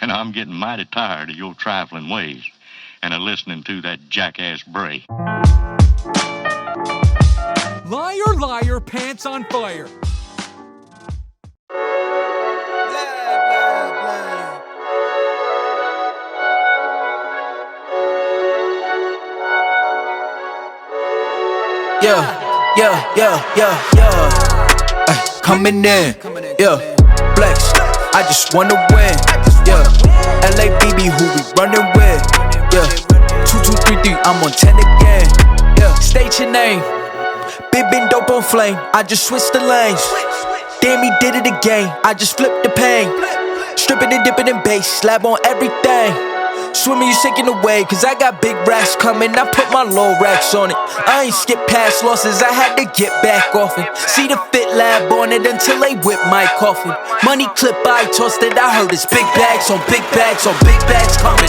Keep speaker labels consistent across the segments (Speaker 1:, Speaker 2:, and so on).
Speaker 1: and I'm getting mighty tired of your trifling ways and of listening to that jackass Bray.
Speaker 2: Liar, liar, pants on fire.
Speaker 3: Coming in, flex, I just wanna win, LABB, who we running with, 2, 2, 3, 3, I'm on 10 again, state your name, been dope on flame, I just switched the lanes, damn he did it again, I just flipped the pain, stripping and dipping in bass, slab on everything, swimming, you sinking away, cause I got big racks coming, I put my low racks on it. I ain't skip past losses, I had to get back off it. See the fit lab on it until they whip my coffin. Money clip, I tossed it, I heard it's big bags on big bags on big bags coming,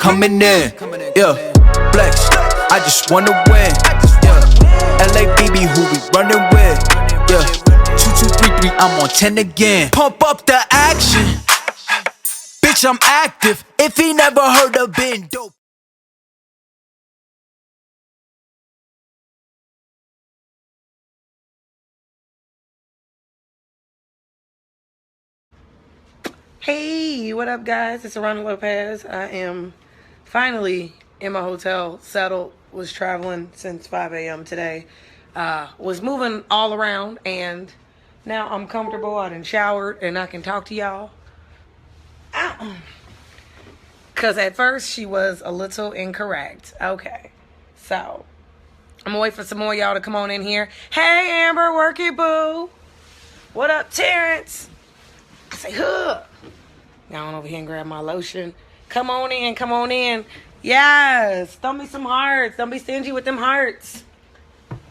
Speaker 3: coming in, flex, I just wanna win, LABB, who we running with, 2, 2, 3, 3, I'm on 10 again. Pump up the action. Bitch, I'm active. If he never heard of been dope.
Speaker 4: Hey, what up, guys? It's Lopez. I am finally in my hotel, settled. Was traveling since 5 a.m. today. Was moving all around, and now I'm comfortable. I done showered, and I can talk to y'all. Because at first, she was a little incorrect. Okay. So, I'm going to wait for some more of y'all to come on in here. Hey, Amber, work it, boo. What up, Terrence? I say, huh. Now I'm over here and grab my lotion. Come on in, come on in. Yes, throw me some hearts. Don't be stingy with them hearts.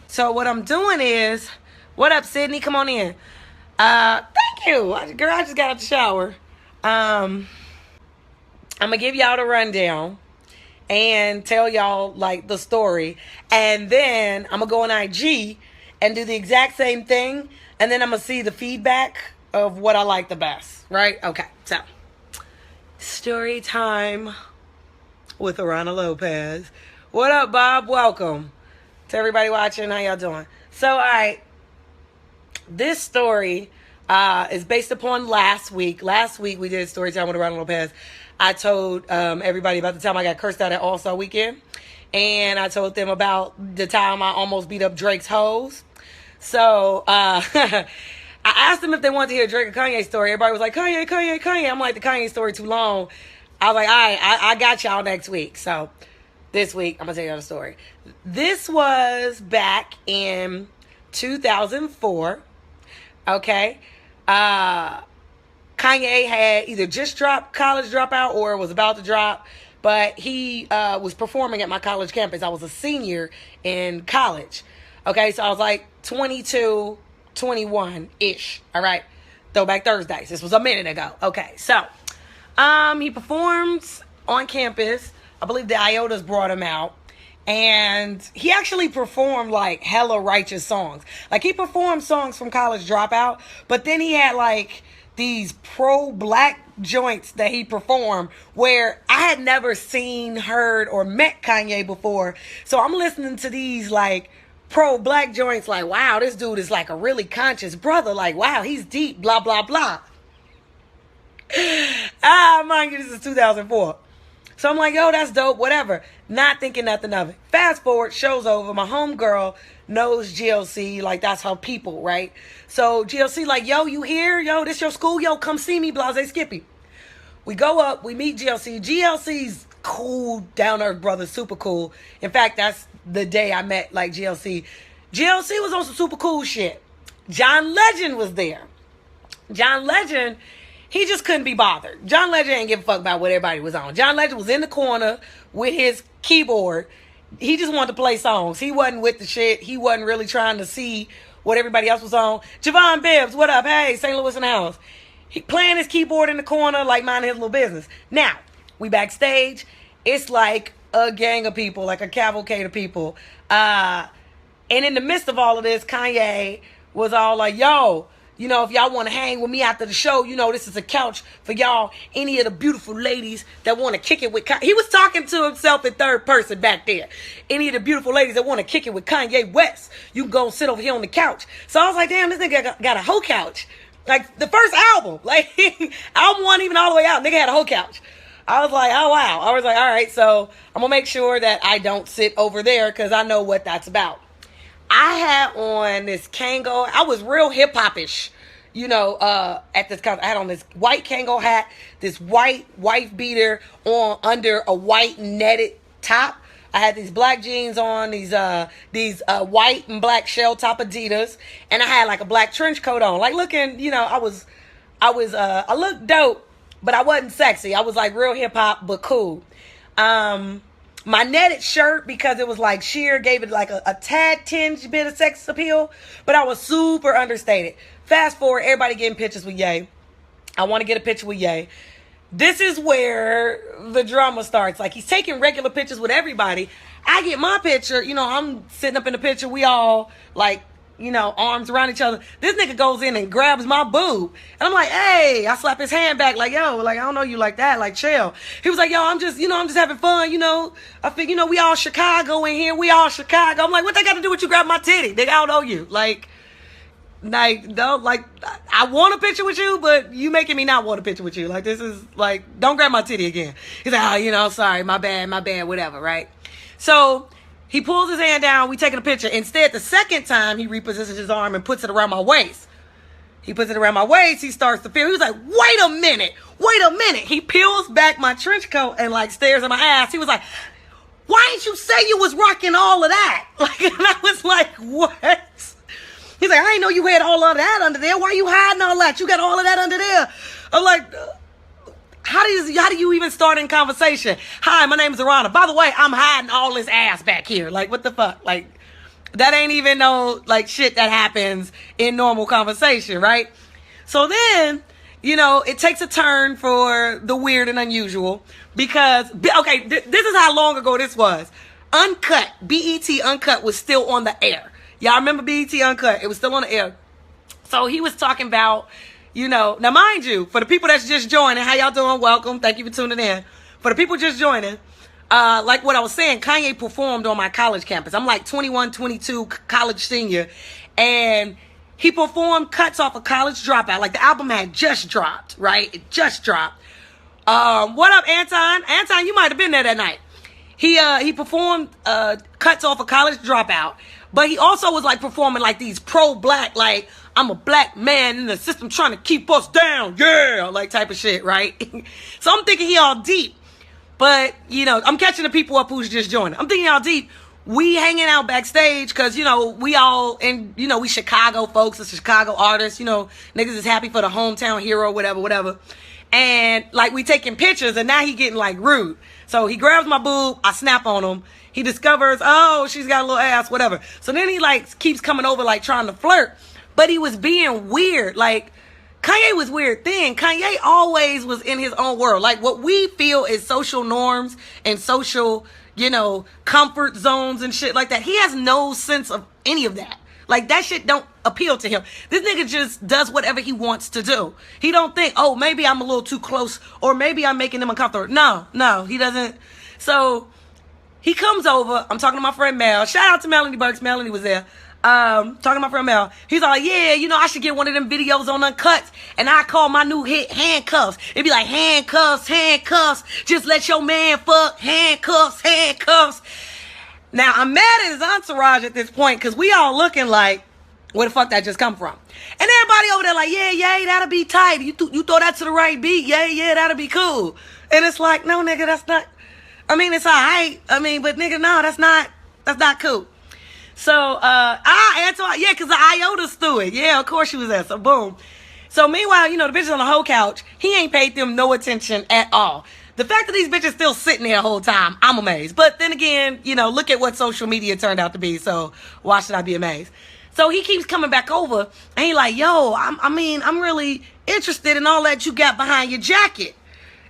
Speaker 4: So what I'm doing is, what up, Sydney? Come on in. Thank you. Girl, I just got out the shower. I'm going to give y'all the rundown and tell y'all, like, the story. And then I'm going to go on IG and do the exact same thing. And then I'm going to see the feedback of what I like the best, right? Okay, so story time with Aarona Lopez. What up, Bob? Welcome to everybody watching. How y'all doing? So, all right, this story is based upon last week. Last week we did story time with Aarona Lopez. I told everybody about the time I got cursed out at All-Star Weekend, and I told them about the time I almost beat up Drake's hoes. So, I asked them if they wanted to hear Drake or Kanye story. Everybody was like, Kanye, Kanye, Kanye. I'm like, the Kanye story too long. I was like, all right, I got y'all next week. So this week, I'm going to tell y'all the story. This was back in 2004. Okay. Kanye had either just dropped College Dropout or was about to drop. But he was performing at my college campus. I was a senior in college. Okay, so I was like 22, 21-ish. All right. Throwback Thursdays. This was a minute ago. Okay, so he performs on campus. I believe the Iotas brought him out. And he actually performed like hella righteous songs. Like he performed songs from College Dropout, but then he had like these pro-black joints that he performed where I had never seen, heard, or met Kanye before. So I'm listening to these like pro-black joints like, wow, this dude is like a really conscious brother. Like, wow, he's deep, blah, blah, blah. Mind you, this is 2004. So I'm like, yo, that's dope, whatever. Not thinking nothing of it. Fast forward, show's over. My homegirl knows GLC. Like, that's her people, right? So GLC like, yo, you here? Yo, this your school? Yo, come see me, Blase Skippy. We go up, we meet GLC. GLC's cool, down-to-earth brother, super cool. In fact, that's the day I met, like, GLC. GLC was on some super cool shit. John Legend was there. John Legend, he just couldn't be bothered. John Legend ain't give a fuck about what everybody was on. John Legend was in the corner with his keyboard. He just wanted to play songs. He wasn't with the shit. He wasn't really trying to see what everybody else was on. Javon Bibbs, what up? Hey, St. Louis in the house. He playing his keyboard in the corner, like minding his little business. Now, we backstage. It's like a gang of people, like a cavalcade of people. And in the midst of all of this, Kanye was all like, yo, You know, if y'all want to hang with me after the show, you know, this is a couch for y'all. Any of the beautiful ladies that want to kick it with Kanye. He was talking to himself in third person back there. Any of the beautiful ladies that want to kick it with Kanye West, you can go and sit over here on the couch. So I was like, damn, this nigga got a whole couch. Like, the first album, like, album one even all the way out, nigga had a whole couch. I was like, oh, wow. I was like, all right, so I'm going to make sure that I don't sit over there because I know what that's about. I had on this Kango. I was real hip-hop-ish, you know, at this concert. I had on this white Kango hat, this white wife beater on under a white netted top. I had these black jeans on, these white and black shell top Adidas, and I had like a black trench coat on. Like looking, you know, I looked dope, but I wasn't sexy. I was like real hip-hop, but cool. My netted shirt, because it was like sheer, gave it like a tad tinge bit of sex appeal, but I was super understated. Fast forward, everybody getting pictures with Ye. I want to get a picture with Ye. This is where the drama starts. Like, he's taking regular pictures with everybody. I get my picture, you know, I'm sitting up in the picture, we all like, you know, arms around each other. This nigga goes in and grabs my boob. And I'm like, hey, I slap his hand back like, yo, like, I don't know you like that, like, chill. He was like, yo, I'm just having fun, you know. I think, you know, we all Chicago in here. We all Chicago. I'm like, what they got to do with you grab my titty? Nigga, I don't know you. Like, no, like, I want a picture with you, but you making me not want a picture with you. Like, this is, like, don't grab my titty again. He's like, oh, you know, sorry, my bad, whatever, right? So he pulls his hand down. We taking a picture. Instead, the second time, he repositions his arm and puts it around my waist. He puts it around my waist. He starts to feel. He was like, wait a minute. He peels back my trench coat and like stares at my ass. He was like, why didn't you say you was rocking all of that? Like, and I was like, what? He's like, I didn't know you had all of that under there. Why you hiding all that? You got all of that under there. I'm like, how do you even start in conversation? Hi, my name is Aarona. By the way, I'm hiding all this ass back here. Like, what the fuck? Like, that ain't even no, like, shit that happens in normal conversation, right? So then, you know, it takes a turn for the weird and unusual because, okay, this is how long ago this was. Uncut, BET Uncut was still on the air. Y'all remember BET Uncut? It was still on the air. So he was talking about, you know, now mind you, for the people that's just joining, how y'all doing? Welcome. Thank you for tuning in. For the people just joining, like what I was saying, Kanye performed on my college campus. I'm like 21, 22, college senior. And he performed cuts off of College Dropout. Like, the album had just dropped, right? It just dropped. What up, Anton? Anton, you might have been there that night. He performed cuts off of College Dropout. But he also was like performing like these pro-black, like, I'm a black man in the system trying to keep us down, yeah, like type of shit, right? So I'm thinking he all deep. But, you know, I'm catching the people up who's just joining. I'm thinking all deep. We hanging out backstage because, you know, we all, and, you know, we Chicago folks, it's Chicago artists, you know, niggas is happy for the hometown hero, whatever. And, like, we taking pictures, and now he getting, like, rude. So he grabs my boob, I snap on him. He discovers, oh, she's got a little ass, whatever. So then he, like, keeps coming over, like, trying to flirt. But he was being weird. Like, Kanye was weird thing. Kanye always was in his own world. Like, what we feel is social norms and social, you know, comfort zones and shit like that. He has no sense of any of that. Like, that shit don't appeal to him. This nigga just does whatever he wants to do. He don't think, oh, maybe I'm a little too close, or maybe I'm making him uncomfortable. No, he doesn't. So he comes over. I'm talking to my friend Mel. Shout out to Melanie Burks. Melanie was there. Talking to my friend Mel. He's like, yeah, you know, I should get one of them videos on Uncut. And I call my new hit Handcuffs. It'd be like, handcuffs. Just let your man fuck. Handcuffs. Now, I'm mad at his entourage at this point because we all looking like, where the fuck that just come from? And everybody over there like, yeah, that'll be tight. You throw that to the right beat. Yeah, that'll be cool. And it's like, no, nigga, that's not, I mean, it's all right. I mean, but nigga, no, that's not cool. So, Antoine, yeah, because the IOTA's threw it. Yeah, of course she was there. So, boom. So, meanwhile, you know, the bitches on the whole couch, he ain't paid them no attention at all. The fact that these bitches still sitting there the whole time, I'm amazed. But then again, you know, look at what social media turned out to be. So, why should I be amazed? So, he keeps coming back over, and he like, yo, I'm really interested in all that you got behind your jacket.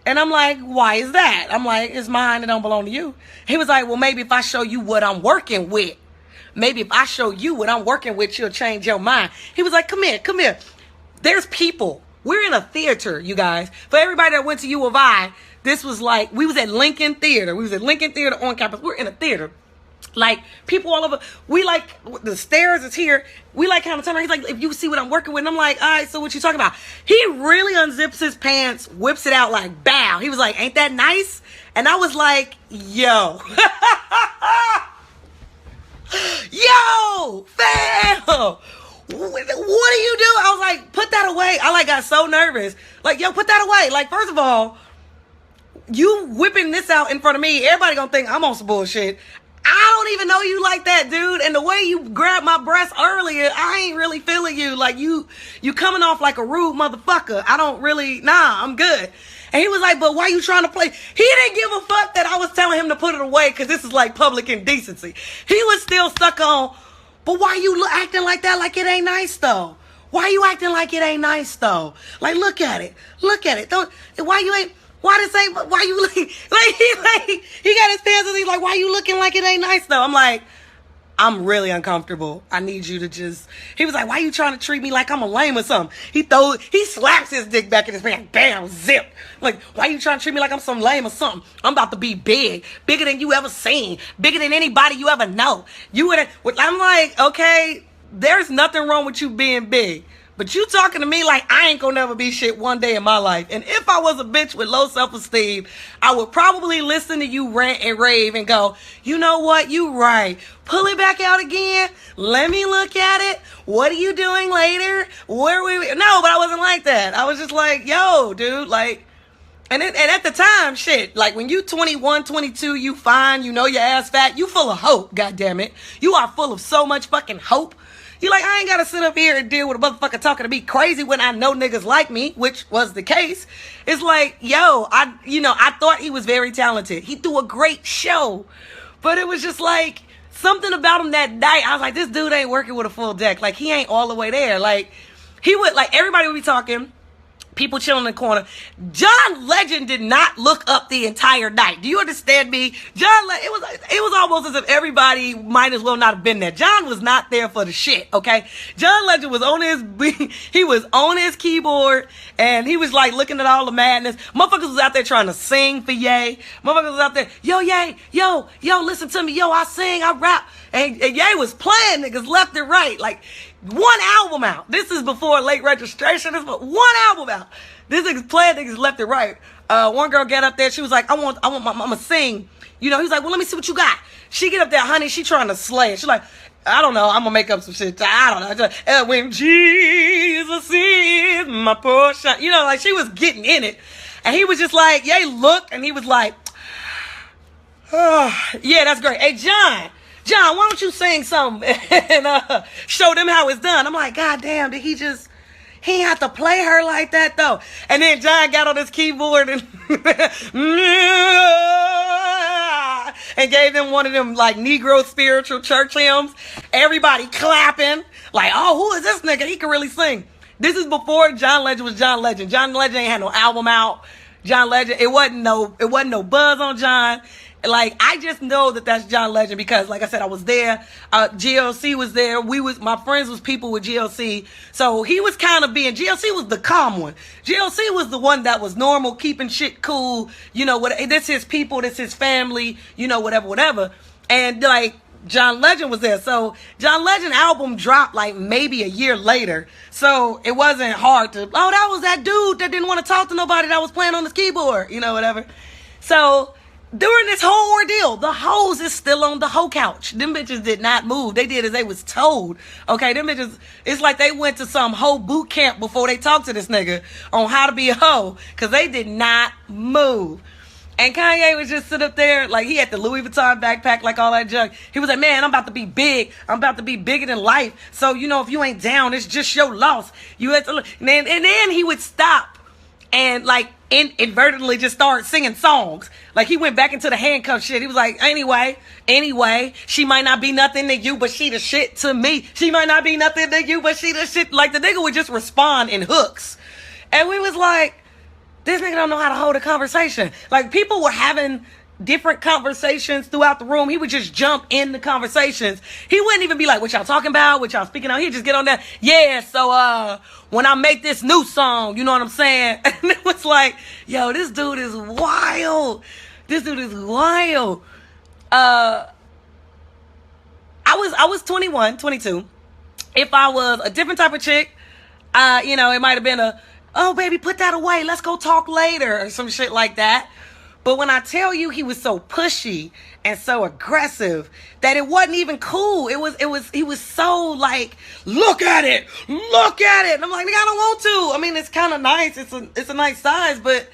Speaker 4: And I'm like, why is that? I'm like, it's mine. It don't belong to you. He was like, well, maybe if I show you what I'm working with. Maybe if I show you what I'm working with, you'll change your mind. He was like, come here. There's people. We're in a theater, you guys. For everybody that went to U of I, this was like, we was at Lincoln Theater. We was at Lincoln Theater on campus. We're in a theater. Like, people all over. We like, the stairs is here. We like kind of turn around. He's like, if you see what I'm working with. And I'm like, all right, so what you talking about? He really unzips his pants, whips it out like, bow. He was like, ain't that nice? And I was like, yo. Yo, fam. What do you do? I was like, put that away. I like got so nervous. Like, yo, put that away. Like, first of all, you whipping this out in front of me, everybody gonna think I'm on some bullshit. I don't even know you like that, dude. And the way you grabbed my breast earlier, I ain't really feeling you. Like, you coming off like a rude motherfucker. I don't really, I'm good. And he was like, but why you trying to play? He didn't give a fuck that I was telling him to put it away because this is like public indecency. He was still stuck on, but why you acting like that like it ain't nice, though? Why you acting like it ain't nice, though? Like, look at it. Look at it. Why you ain't... Why this ain't, why you looking, he got his pants and he's like, why you looking like it ain't nice though? I'm like, I'm really uncomfortable. I need you to just, he was like, why you trying to treat me like I'm a lame or something? He slaps his dick back in his pants, bam, zip. Like, why you trying to treat me like I'm some lame or something? I'm about to be big, bigger than you ever seen, bigger than anybody you ever know. I'm like, okay, there's nothing wrong with you being big. But you talking to me like I ain't gonna never be shit one day in my life. And if I was a bitch with low self-esteem, I would probably listen to you rant and rave and go, you know what, you right. Pull it back out again. Let me look at it. What are you doing later? No, but I wasn't like that. I was just like, yo, dude, like, and at the time, shit, like when you 21, 22, you fine, you know your ass fat, you full of hope, goddammit. You are full of so much fucking hope. You like, I ain't gotta sit up here and deal with a motherfucker talking to me crazy when I know niggas like me, which was the case. It's like, yo, I thought he was very talented. He threw a great show. But it was just like, something about him that night, I was like, this dude ain't working with a full deck. Like, he ain't all the way there. Like, he would, like, everybody would be talking. People chilling in the corner. John Legend did not look up the entire night. Do you understand me? It was almost as if everybody might as well not have been there. John was not there for the shit, okay? John Legend was on his keyboard and he was like looking at all the madness. Motherfuckers was out there trying to sing for Ye. Motherfuckers was out there, yo, Ye, yo, listen to me, yo, I sing, I rap. And Ye was playing niggas left and right. Like, one album out. This is before late registration. This is one album out. This nigga's playing niggas left and right. One girl got up there. She was like, I'm gonna sing. You know, he's like, well, let me see what you got. She get up there, honey. She trying to slay. She's like, I don't know. I'm gonna make up some shit. I don't know. And when Jesus is my portion. You know, like she was getting in it. And he was just like, yeah, look. And he was like, oh, yeah, that's great. Hey, John, why don't you sing something and show them how it's done? I'm like, God damn, did he ain't have to play her like that though. And then John got on his keyboard and gave them one of them like Negro spiritual church hymns. Everybody clapping like, oh, who is this nigga? He can really sing. This is before John Legend was John Legend. John Legend ain't had no album out. John Legend, it wasn't no buzz on John. Like, I just know that that's John Legend because, like I said, I was there. GLC was there. My friends was people with GLC. So he was kind of GLC was the calm one. GLC was the one that was normal, keeping shit cool. You know, this his people, this his family, you know, whatever. And, like, John Legend was there. So John Legend album dropped, like, maybe a year later. So it wasn't hard that was that dude that didn't want to talk to nobody that was playing on his keyboard, you know, whatever. So during this whole ordeal, the hoes is still on the hoe couch. Them bitches did not move. They did as they was told. Okay, them bitches, it's like they went to some hoe boot camp before they talked to this nigga on how to be a hoe. Because they did not move. And Kanye was just sit up there, like he had the Louis Vuitton backpack, like all that junk. He was like, man, I'm about to be big. I'm about to be bigger than life. So, you know, if you ain't down, it's just your loss. You have to look. And then he would stop and like inadvertently just start singing songs. Like he went back into the handcuff shit. He was like, anyway, she might not be nothing to you, but she the shit to me. She might not be nothing to you, but she the shit. Like the nigga would just respond in hooks. And we was like, this nigga don't know how to hold a conversation. Like people were having different conversations throughout the room. He would just jump in the conversations. He wouldn't even be like, what y'all talking about? What y'all speaking on? He'd just get on that. Yeah, so when I make this new song, you know what I'm saying? And it was like, yo, this dude is wild. This dude is wild. I was 21, 22. If I was a different type of chick, you know, it might have been oh, baby, put that away. Let's go talk later or some shit like that. But when I tell you he was so pushy and so aggressive that it wasn't even cool. He was so like, look at it. And I'm like, nigga, I don't want to. I mean, it's kind of nice. It's a nice size, but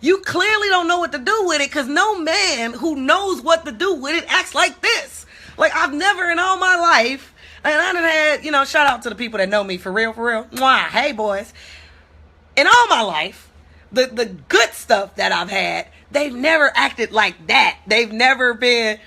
Speaker 4: you clearly don't know what to do with it, because no man who knows what to do with it acts like this. Like, I've never in all my life, and I done had, you know, shout out to the people that know me for real. Mwah, hey, boys. In all my life, the good stuff that I've had, they've never acted like that. They've never been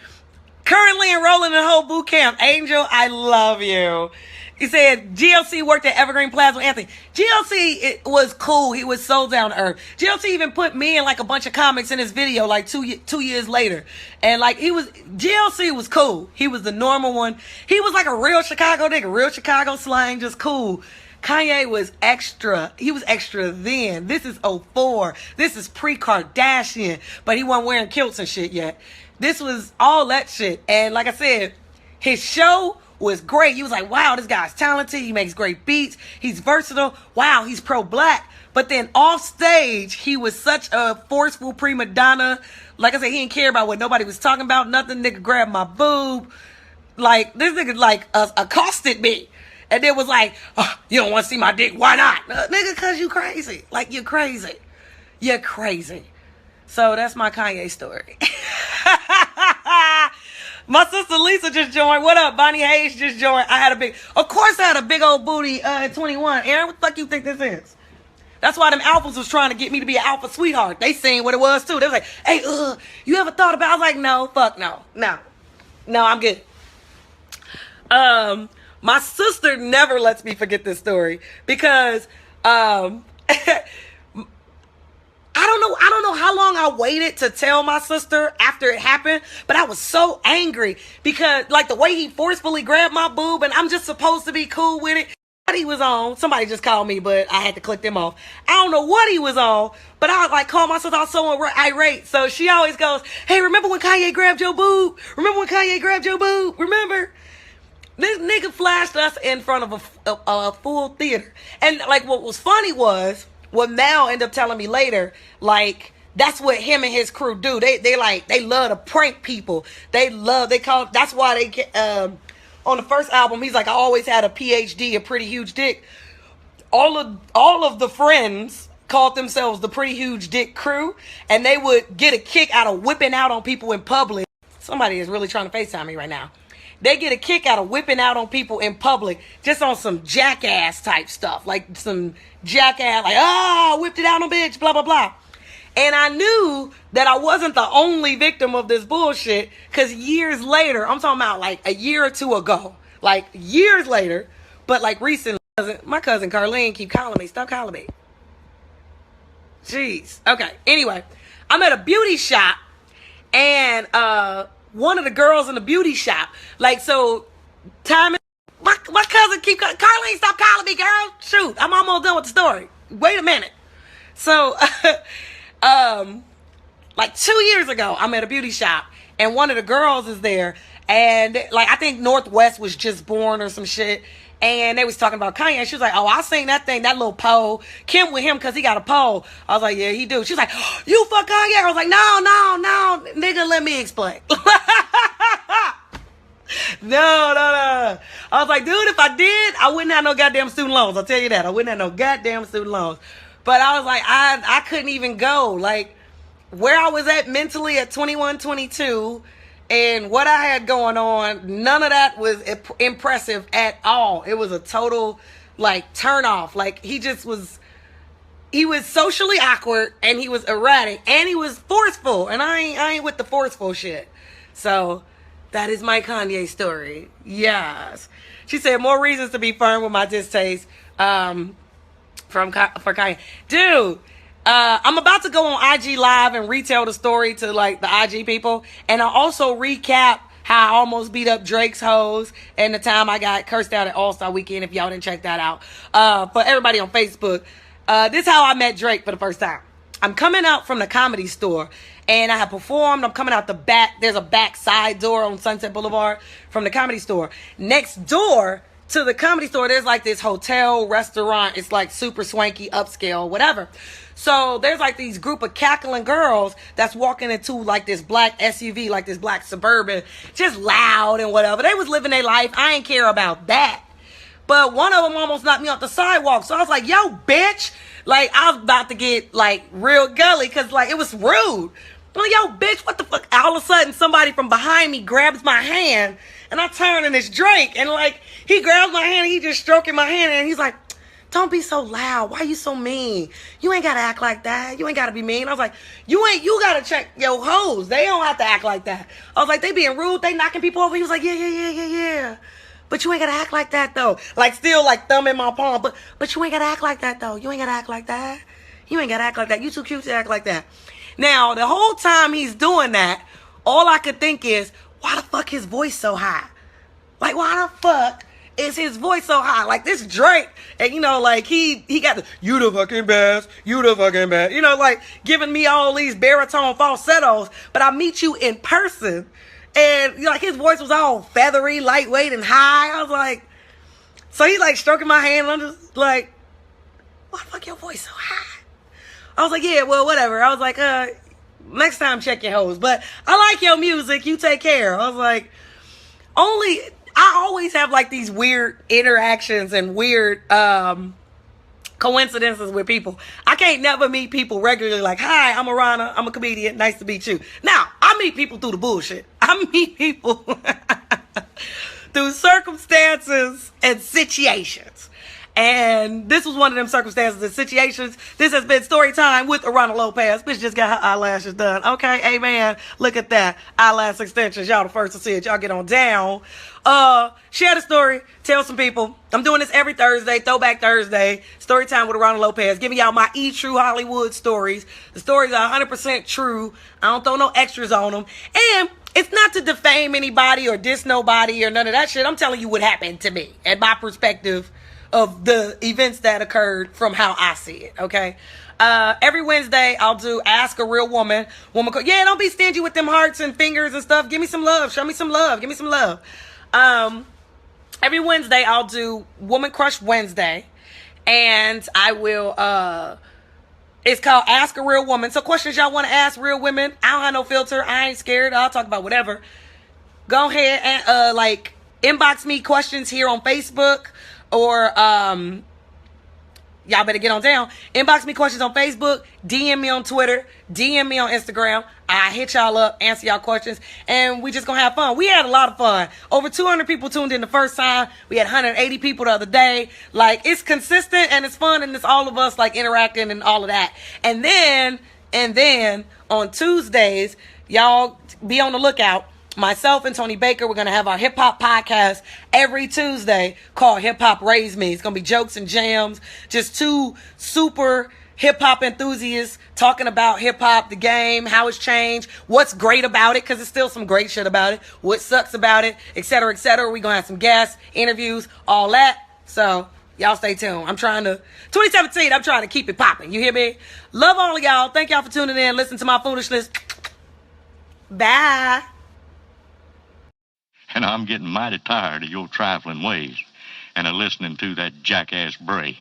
Speaker 4: currently enrolling in the whole boot camp. Angel, I love you. He said GLC worked at Evergreen Plaza with Anthony. GLC, it was cool. He was so down to earth. GLC even put me in like a bunch of comics in his video like two years later. And like GLC was cool. He was the normal one. He was like a real Chicago nigga, real Chicago slang, just cool. Kanye was extra. He was extra then. This is 04. This is pre-Kardashian. But he wasn't wearing kilts and shit yet. This was all that shit. And like I said, his show was great. He was like, wow, this guy's talented. He makes great beats. He's versatile. Wow, he's pro-black. But then off stage, he was such a forceful prima donna. Like I said, he didn't care about what nobody was talking about. Nothing. Nigga grabbed my boob. Like, this nigga like accosted me. And then was like, oh, you don't want to see my dick. Why not? Nigga, because you crazy. Like, you're crazy. You're crazy. So that's my Kanye story. My sister Lisa just joined. What up? Bonnie Hayes just joined. Of course I had a big old booty at 21. Aaron, what the fuck you think this is? That's why them alphas was trying to get me to be an alpha sweetheart. They seen what it was too. They was like, hey, you ever thought about? I was like, no, fuck no. No, I'm good. My sister never lets me forget this story because I don't know how long I waited to tell my sister after it happened, but I was so angry because like the way he forcefully grabbed my boob, and I'm just supposed to be cool with it. What he was on, somebody just called me, but I had to click them off. I don't know what he was on, but I like called my sister. I was so irate. So she always goes, hey, remember when Kanye grabbed your boob? Remember? This nigga flashed us in front of a full theater. And like what was funny was what Mal ended up telling me later, like that's what him and his crew do. They love to prank people. That's why they get on the first album, he's like, I always had a PhD, a pretty huge dick. All of the friends called themselves the Pretty Huge Dick Crew, and they would get a kick out of whipping out on people in public. Somebody is really trying to FaceTime me right now. They get a kick out of whipping out on people in public just on some jackass type stuff. Like some jackass, like, whipped it out on bitch, blah, blah, blah. And I knew that I wasn't the only victim of this bullshit because years later, I'm talking about like a year or two ago, like years later, but like recently, my cousin Carlene keep calling me. Stop calling me. Jeez. Okay. Anyway, I'm at a beauty shop and, one of the girls in the beauty shop, like, so, my cousin keep calling, Carlene, stop calling me, girl. Shoot, I'm almost done with the story. Wait a minute. So, like 2 years ago, I'm at a beauty shop, and one of the girls is there, and, like, I think Northwest was just born or some shit, and they was talking about Kanye, and she was like, oh, I seen that thing, that little pole. Kim with him because he got a pole. I was like, yeah, he do. She was like, oh, you fuck Kanye? I was like, no, nigga, let me explain. No. I was like, dude, if I did, I wouldn't have no goddamn student loans. I'll tell you that. I wouldn't have no goddamn student loans. But I was like, I couldn't even go. Like, where I was at mentally at 21, 22, and what I had going on, none of that was impressive at all. It was a total, like, turn off. Like, he was socially awkward, and he was erratic, and he was forceful, and I ain't with the forceful shit. So, that is my Kanye story. Yes. She said, more reasons to be firm with my distaste for Kanye. Dude, I'm about to go on IG Live and retell the story to like the IG people, and I'll also recap how I almost beat up Drake's hoes and the time I got cursed out at All-Star Weekend, if y'all didn't check that out. For everybody on Facebook, this is how I met Drake for the first time. I'm coming out from the Comedy Store, and I have performed. I'm coming out the back. There's a back side door on Sunset Boulevard from the Comedy Store. Next door to the Comedy Store, there's like this hotel, restaurant. It's like super swanky, upscale, whatever. So there's like these group of cackling girls that's walking into like this black SUV, like this black Suburban, just loud and whatever. They was living their life. I ain't care about that. But one of them almost knocked me off the sidewalk. So I was like, yo, bitch. Like, I was about to get, like, real gully because, like, it was rude. I'm like, yo, bitch, what the fuck? All of a sudden, somebody from behind me grabs my hand, and I turn and it's Drake. And, like, he grabs my hand, and he just stroking my hand, and he's like, don't be so loud. Why you so mean? You ain't got to act like that. You ain't got to be mean. I was like, you got to check your hoes. They don't have to act like that. I was like, they being rude. They knocking people over. He was like, yeah. But you ain't gotta act like that though. Like still like thumb in my palm. But you ain't gotta act like that though. You ain't gotta act like that. You ain't gotta act like that. You too cute to act like that. Now the whole time he's doing that, all I could think is, why the fuck his voice so high? Like why the fuck is his voice so high? Like this Drake, and you know, like he got the you the fucking best, you the fucking best. You know, like giving me all these baritone falsettos. But I meet you in person. And, you know, like, his voice was all feathery, lightweight, and high. I was like, so he's, like, stroking my hand, and I'm just like, why the fuck your voice so high? I was like, yeah, well, whatever. I was like, next time check your hoes. But I like your music. You take care. I was like, I always have, like, these weird interactions and weird, coincidences with people. I can't never meet people regularly like, hi, I'm Aarona, I'm a comedian, nice to meet you. Now, I meet people through the bullshit. I meet people through circumstances and situations. And this was one of them circumstances and situations. This has been story time with Aarona Lopez. Bitch just got her eyelashes done. Okay, amen. Look at that. Eyelash extensions. Y'all the first to see it. Y'all get on down. Share the story. Tell some people. I'm doing this every Thursday. Throwback Thursday. Story time with Aarona Lopez. Giving y'all my true Hollywood stories. The stories are 100% true. I don't throw no extras on them. And it's not to defame anybody or diss nobody or none of that shit. I'm telling you what happened to me and my perspective of the events that occurred from how I see it, okay? Every Wednesday, I'll do Ask a Real Woman. Yeah, don't be stingy with them hearts and fingers and stuff. Give me some love. Show me some love. Give me some love. Every Wednesday, I'll do Woman Crush Wednesday. And I will, it's called Ask a Real Woman. So questions y'all want to ask real women. I don't have no filter. I ain't scared. I'll talk about whatever. Go ahead and, inbox me questions here on Facebook. Or, y'all better get on down. Inbox me questions on Facebook. DM me on Twitter. DM me on Instagram. I hit y'all up, answer y'all questions. And we just gonna have fun. We had a lot of fun. Over 200 people tuned in the first time. We had 180 people the other day. Like, it's consistent and it's fun and it's all of us, like, interacting and all of that. And then on Tuesdays, y'all be on the lookout. Myself and Tony Baker, we're going to have our hip-hop podcast every Tuesday called Hip Hop Raised Me. It's going to be jokes and jams, just two super hip-hop enthusiasts talking about hip-hop, the game, how it's changed, what's great about it, because there's still some great shit about it, what sucks about it, etc., etc. We're going to have some guests, interviews, all that. So y'all stay tuned. 2017, I'm trying to keep it popping. You hear me? Love all of y'all. Thank y'all for tuning in. Listen to my foolishness. Bye.
Speaker 1: And I'm getting mighty tired of your trifling ways and of listening to that jackass Bray.